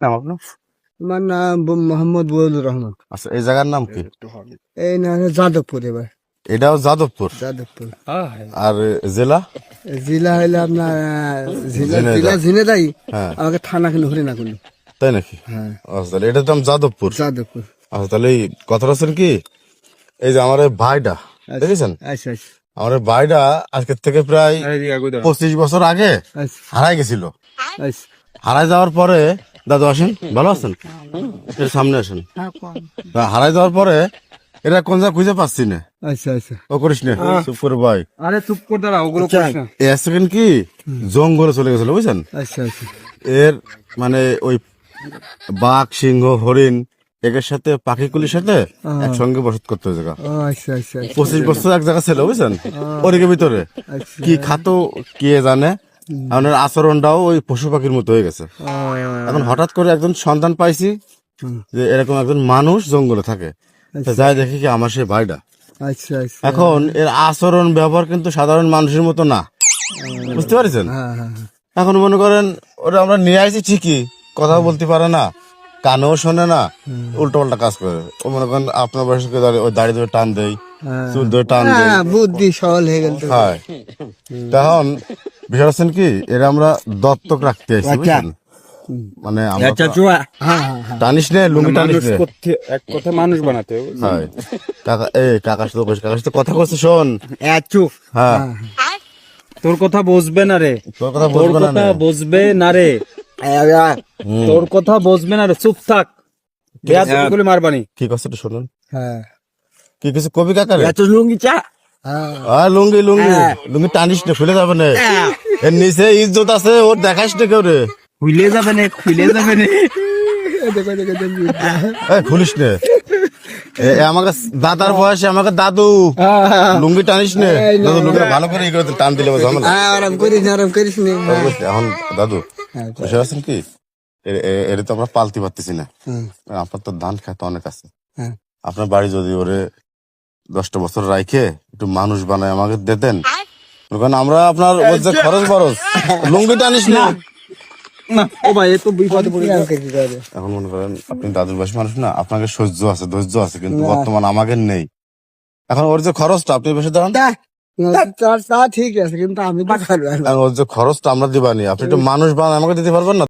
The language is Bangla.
নাম আপনার? আমার নাম মোহাম্মদ বদুর রহমান। আচ্ছা, এই জায়গার নাম কি? এই না যাদবপুর, এবার এটাও যাদবপুর। যাদবপুর। আর জেলা? জেলা হইলে আপনার ঝিনাইদহ। জেলা ঝিনেদাই। হ্যাঁ, আমাকে থানা কিন্তু হরি না করলো। তাই নাকি? হ্যাঁ, আচ্ছা, তাহলে এটার নাম যাদবপুর। যাদবপুর। আচ্ছা, তাহলে এই কথাটা হচ্ছেন কি, এই যে আমার এই ভাইটা দেখেছেন, আচ্ছা আচ্ছা আমার এই ভাইটা আজকের থেকে প্রায় 25 বছর আগে আচ্ছা হারাই গেছিল। আচ্ছা। হারাই যাওয়ার পরে, দাদু আসেন, ভালো আছেন? এর সামনে আসেন। হারাই যাওয়ার পরে এরা কোন জায়গা খুঁজে পাচ্ছি না। আচ্ছা আচ্ছা। ও করিস না, চুপ করে ভাই। আরে চুপ করে দাঁড়া, ওগুলো করিস না। এ সেকেন্ড কি জঙ্গলে চলে গেছিল বুঝছেন। আচ্ছা আচ্ছা এর মানে ওই বাঘ, সিংহ, হরিণ একের সাথে পাখিগুলির সাথে একসঙ্গে বসত করতে ওই জায়গা। ও আচ্ছা আচ্ছা 25 বছর এক জায়গা ছিল বুঝছেন, ওর ভিতরে আচ্ছা। কি খাতো কে জানে। আমার আচরণটাও ওই পশু পাখির মতো হয়ে গেছে। এখন হঠাৎ করে একজন সন্ধান পাইছি যে এরকম একজন মানুষ জঙ্গলে থাকে। তা যাই দেখি কি আমার সেই ভাইটা। আচ্ছা আচ্ছা। এখন এর আচরণ ব্যবহার কিন্তু সাধারণ মানুষের মতো না, বুঝতে পারছেন। হ্যাঁ হ্যাঁ হ্যাঁ। এখন মনে করেন ওরা আমরা নিয়ে আসি ঠিকই, কথাও বলতে পারে না, কানেও শোনে না, উল্টো পাল্টা কাজ করে। ও মনে করেন আপনার বয়সকে ওই দাড়ি ধরে টান দেয়, চুল ধরে টান দেয়। হ্যাঁ, বুদ্ধি সহল হয়ে গেল তো। হয় তখন বিষয় হচ্ছেন কি, এরা আমরা দত্তক রাখতে আসছি বুঝছেন। মানে আমরা তো- হ্যাঁ হ্যাঁ হ্যাঁ। টানিস নে, লুঙ্গি টানিস নে। এক কথা মানুষ বানাতে হয় কাকা, কাকার সাথে কাকার সাথে কথা করছে, শোন। চুপ। হ্যাঁ, তোর কথা বুঝবে না রে, তোর কথা তোর বলবো না কথা নে। বুঝবে না রে, তোর কথা বুঝবে না রে, চুপ থাক। বেয়াদবি মারবানি। কি কথা একটু শুনুন। হ্যাঁ কি কিছু কবি কাকারে? লুঙ্গি চা হ্যাঁ। লুঙ্গি লুঙ্গি লুঙ্গি টানিস না, খুলে যাবে না। এর নিচে ইজ্জত আছে, ওর দেখাইস না কেউ রে। খুলে যাবে না, খুলে যাবে না। দেখো দেখো দেখো। খুলিস নে। আমাকে দাদার বয়সে আমাকে দাদু লুঙ্গি টানিস নে। দাদু লুঙ্গিটা ভালো করে ই করে টান দিলে ঝামেলা। আরাম করিস না, আরাম করিস না। অবশ্যই। এখন দাদু বুঝতে পারছেন কি, এর তো আমরা পালতে পারতেছি না। আপনার তো ধান খেতে অনেক আছে। হ্যাঁ। আপনার বাড়ি যদি ওরে 10টা বছর রাইখে একটু মানুষ বানায় আমাকে দিতেন, কারণ আমরা আপনার ওর যে খরচ বরচ, লুঙ্গি টানিস না। না ও ভাই, এ তো বিপদে পড়ে গেল। এখন মনে করেন আপনি দাদুর বয়সী মানুষ না, আপনাকে সহ্য আছে, ধৈর্য আছে, কিন্তু বর্তমান আমাকে নেই। এখন ওর যে খরচটা আপনি বসে দাঁড়ান, তা ঠিক আছে, কিন্তু আমি তো পারবো না। ওর যে খরচটা আমরা দিবানি, আপনি একটু মানুষ বানায় আমাকে দিতে পারবেন না?